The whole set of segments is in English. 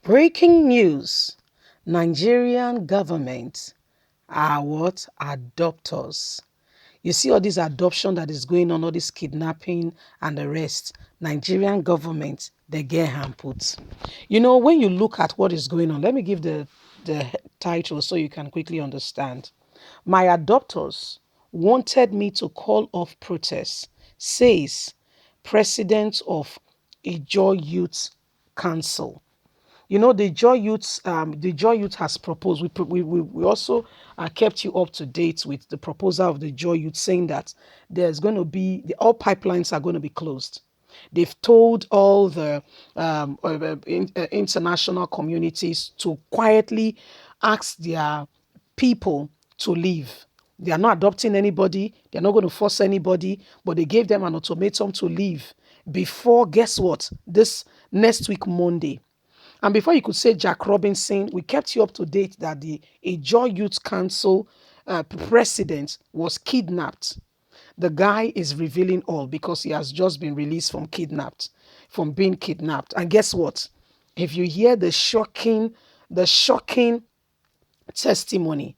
Breaking news. Nigerian government are what? Adopters. You see all this adoption that is going on, all this kidnapping and the rest. Nigerian government, they get hand put. When you look at what is going on, let me give the title so you can quickly understand. My adopters wanted me to call off protests, says president of Ijaw Youth Council. The Joy Youth has proposed. We also kept you up to date with the proposal of the Joy Youth, saying that there's going to be all pipelines are going to be closed. They've told all the international communities to quietly ask their people to leave. They are not adopting anybody. They're not going to force anybody, but they gave them an ultimatum to leave before, guess what? This next week, Monday. And before you could say Jack Robinson, we kept you up to date that the Ijaw Youth Council president was kidnapped. The guy is revealing all because he has just been released from being kidnapped. And guess what? If you hear the shocking testimony,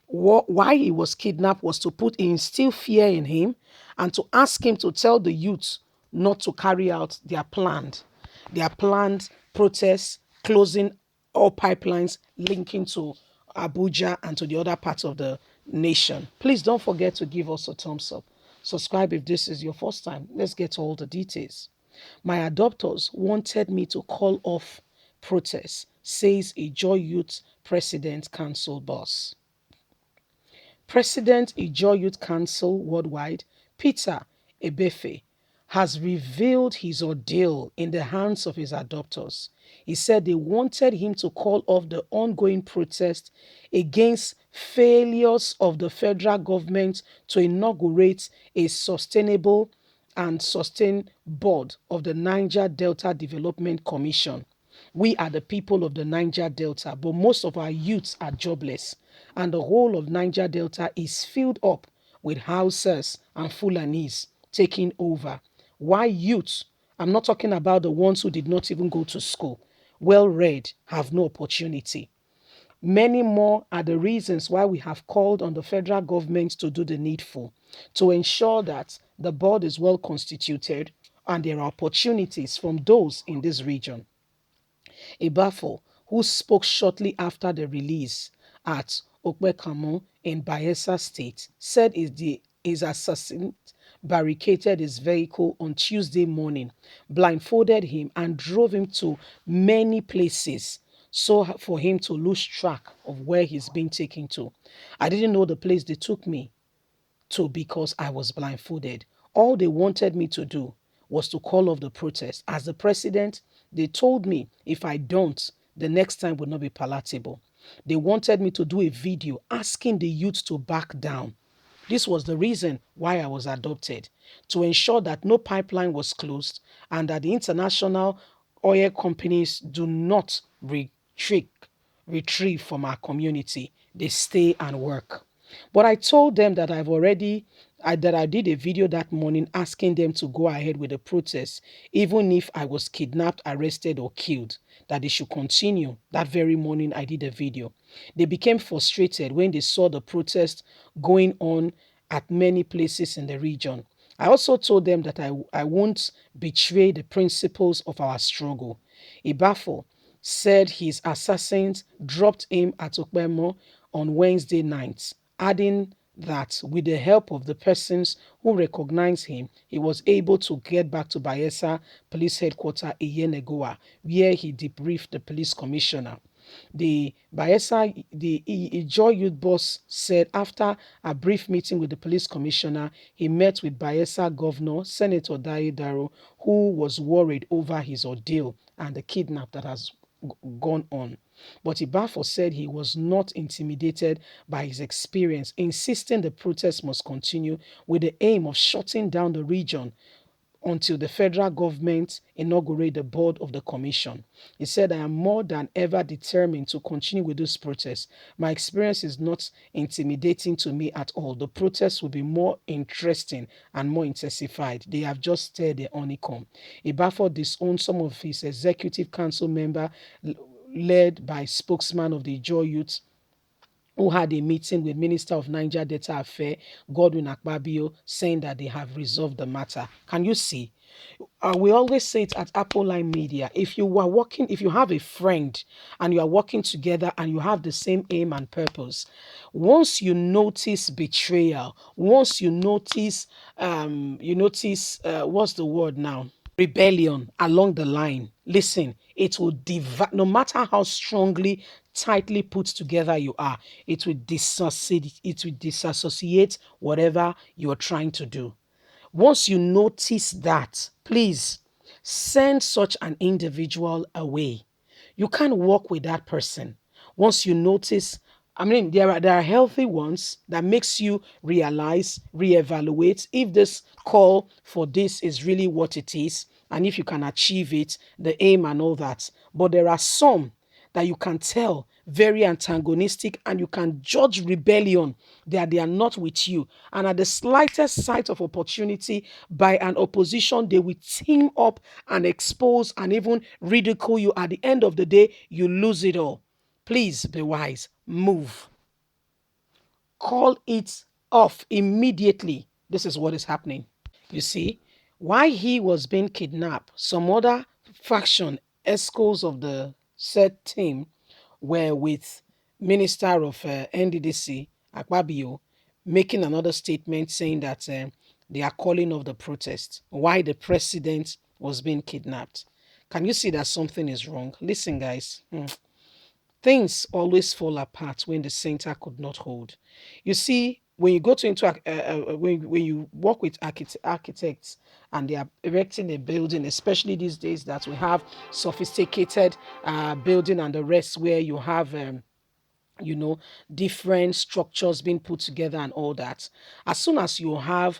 why he was kidnapped was to instill fear in him and to ask him to tell the youth not to carry out their planned protests, closing all pipelines linking to Abuja and to the other parts of the nation. Please don't forget to give us a thumbs up. Subscribe if this is your first time. Let's get to all the details. My adopters wanted me to call off protests, says a Joy Youth President Council boss. President Ijaw Youth Council Worldwide, Peter Ebefe, has revealed his ordeal in the hands of his adopters. He said they wanted him to call off the ongoing protest against failures of the federal government to inaugurate a sustainable and sustained board of the Niger Delta Development Commission. We are the people of the Niger Delta, but most of our youths are jobless, and the whole of Niger Delta is filled up with Hausas and Fulanis taking over. Why youths? I'm not talking about the ones who did not even go to school, well read, have no opportunity. Many more are the reasons why we have called on the federal government to do the needful, to ensure that the board is well constituted and there are opportunities from those in this region. Ibafo, who spoke shortly after the release at Okpekamo in Bayelsa State, said his assassin barricaded his vehicle on Tuesday morning, blindfolded him, and drove him to many places so for him to lose track of where he's being taken to. I didn't know the place they took me to because I was blindfolded. All they wanted me to do was to call off the protest. As the president, they told me if I don't, the next time would not be palatable. They wanted me to do a video asking the youth to back down. This was the reason why I was adopted, to ensure that no pipeline was closed and that the international oil companies do not retrieve from our community. They stay and work. But I told them that that I did a video that morning asking them to go ahead with the protest, even if I was kidnapped, arrested, or killed, that they should continue. That very morning, I did a video. They became frustrated when they saw the protest going on at many places in the region. I also told them that I won't betray the principles of our struggle. Ibafo said his assassins dropped him at Okpemo on Wednesday night, adding that with the help of the persons who recognized him, he was able to get back to Bayelsa Police Headquarters a year ago, where he debriefed the police commissioner. The Ijaw Youth boss said after a brief meeting with the police commissioner, he met with Bayelsa Governor Senator Daye Daro, who was worried over his ordeal and the kidnap that has gone on. But Ibafo said he was not intimidated by his experience, insisting the protest must continue with the aim of shutting down the region until the federal government inaugurate the board of the commission. He said, I am more than ever determined to continue with this protest. My experience is not intimidating to me at all. The protest will be more interesting and more intensified. They have just stirred the honeycomb. Ibafo disowned some of his executive council members led by spokesman of the Ijaw youth, who had a meeting with Minister of Niger Delta Affairs, Godwin Akpabio, saying that they have resolved the matter. Can you see? We always say it at Apple Line Media. If you are working, if you have a friend and you are working together and you have the same aim and purpose, once you notice betrayal, once you notice, what's the word now? Rebellion along the line. Listen, it will no matter how strongly, tightly put together you are, it will disassociate whatever you're trying to do. Once you notice that, please send such an individual away. You can't work with that person. Once you notice, I mean, there are healthy ones that makes you realize, reevaluate if this call for this is really what it is, and if you can achieve it, the aim and all that. But there are some that you can tell very antagonistic, and you can judge rebellion that they are not with you, and at the slightest sight of opportunity by an opposition, they will team up and expose and even ridicule you. At the end of the day, you lose it all. Please be wise. Move. Call it off immediately. This is what is happening. You see, why he was being kidnapped, some other faction, escorts of the said team, were with Minister of NDDC, Akpabio, making another statement saying that they are calling off the protest. Why the president was being kidnapped. Can you see that something is wrong? Listen, guys. Things always fall apart when the center could not hold. You see, when you go to into when you work with architects and they are erecting a building, especially these days that we have sophisticated building and the rest, where you have you know, different structures being put together and all that. As soon as you have,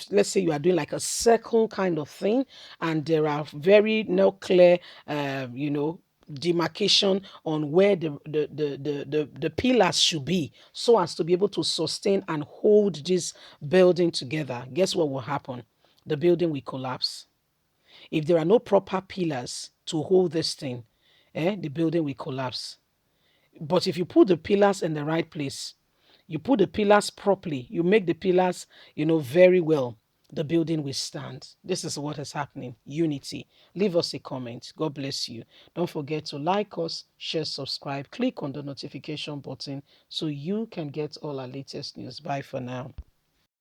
let's say you are doing like a circle kind of thing, and there are very no clear demarcation on where the pillars should be, so as to be able to sustain and hold this building together. Guess what will happen? The building will collapse. If there are no proper pillars to hold this thing, the building will collapse. But if you put the pillars in the right place, you put the pillars properly, you make the pillars, very well, the building will stand. This is what is happening. Unity. Leave us a comment. God bless you. Don't forget to like us, share, subscribe, click on the notification button so you can get all our latest news. Bye for now.